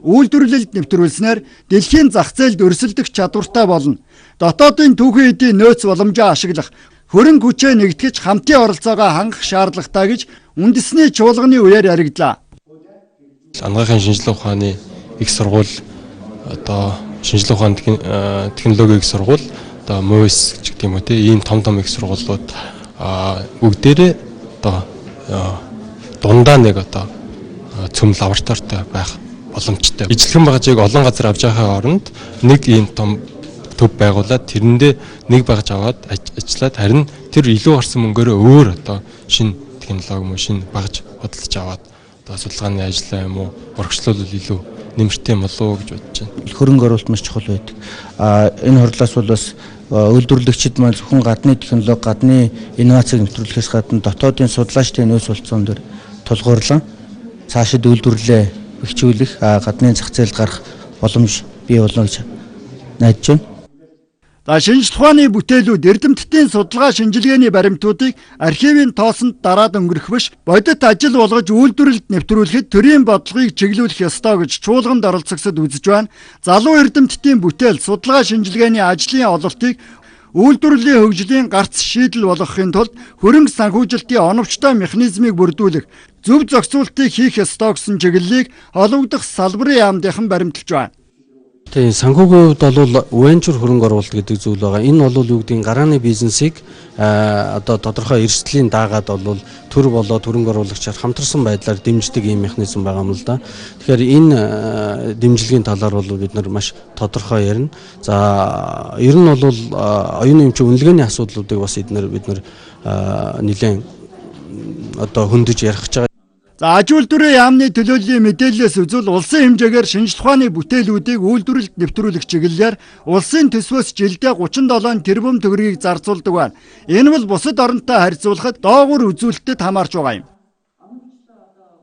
үйлдвэрлэлд нэвтрүүлснээр дэлхийн зах зээлд өрсөлдөх чадвартай болно. Дотоодын түүхэн эдийн нөөц боломжоо ашиглах, хөрөнгө хүчээ нэгтгэж хамтын оролцоогоо хангах шаардлагатай гэж үндэсний чуулганы үеэр яригдлаа. Анагаахын шинжилгээ ухааны их сургууль, одоо шинжилгээ ухааны технологийн их сургууль, одоо МОИС гэх юм уу тийм ийм том их сургуулиуд бүгдээрээ одоо дундаа нэг одоо цөмөл лабораторитой байх боломжтой. Ижлэхэн багажийг олон газар авч явахын оронд нэг ийм том төв байгуулад тэрэндээ нэг багаж аваад ажиллаад харин тэр илүү гарсан мөнгөөрөө өөр одоо шинэ технологи мөн шинэ багаж бодлож аваад одоо судалгааны ажлаа юм уу урагшлуулал илүү нэмэртэй болов гэж бодож байна. Хөрөнгө оруулалт маш чухал байдаг. Энэ хурлаас бол бас үйлдвэрлэгчид маань зөвхөн гадны технологи, гадны инновацийг нэвтрүүлэхээс гадна дотоодын судлаачдын нөөц болцоон дээр тулгуурлан цаашид үйлдвэрлэлээ бэхжүүлэх, гадны зах зээлд гарах боломж бий болно гэж найдаж байна. За шинжлэх ухааны бүтээлүүд эрдэмтдийн судалгаа шинжилгээний баримтуудыг архивын тоосонд дараад өнгөрөх биш, бодит ажил болгож үйлдвэрлэлд нэвтрүүлэхэд төрийн бодлогыг чиглүүлэх ёстой гэж чуулганд оролцогсод үзэж байна. Залуу эрдэмтдийн бүтээл судалгаа шинжилгээний ажлын ололтыг үйлдвэрлэлийн хөгжлийн гарц шийдэл болгохын тулд хөрөнгө санхүүжилтийн оновчтой механизмыг бүрдүүлэх, зөв зохицуултыг хийх ёстой гэсэн чиглэлийг холбогдох салбарын яамныхан баримталж байна. Тэгээ санхүүгийн хувьд бол венчур хөрөнгө оруулалт гэдэг зүйл байгаа. Энэ бол юу гэдгийг гарааны бизнесийг одоо тодорхой эрсдлийн даагаад бол төр болоод хөрөнгө оруулагчаар хамтарсан байдлаар дэмждэг ийм механизм байгаа юм л да. Тэгэхээр энэ дэмжлэгийн талаар бол бид нар маш тодорхой ярина. За ер нь бол оюуны эмчийн үнэлгээний асуудлуудыг бас бид нар нэлээд одоо хөндөж ярих гэж байгаа. За аж үйлдвэрийн яамны төлөөллийн мэдээллээс үзвэл улсын хэмжээгээр шинжлэх ухааны бүтээлүүдийг үйлдвэрлэлд нэвтрүүлэх чиглэлээр улсын төсвөөс жилдээ 37 тэрбум төгрөгийг зарцуулдаг байна. Энэ бол бусад оронтой харьцуулахад доогуур үзүүлэлтэд хамаарч байгаа юм.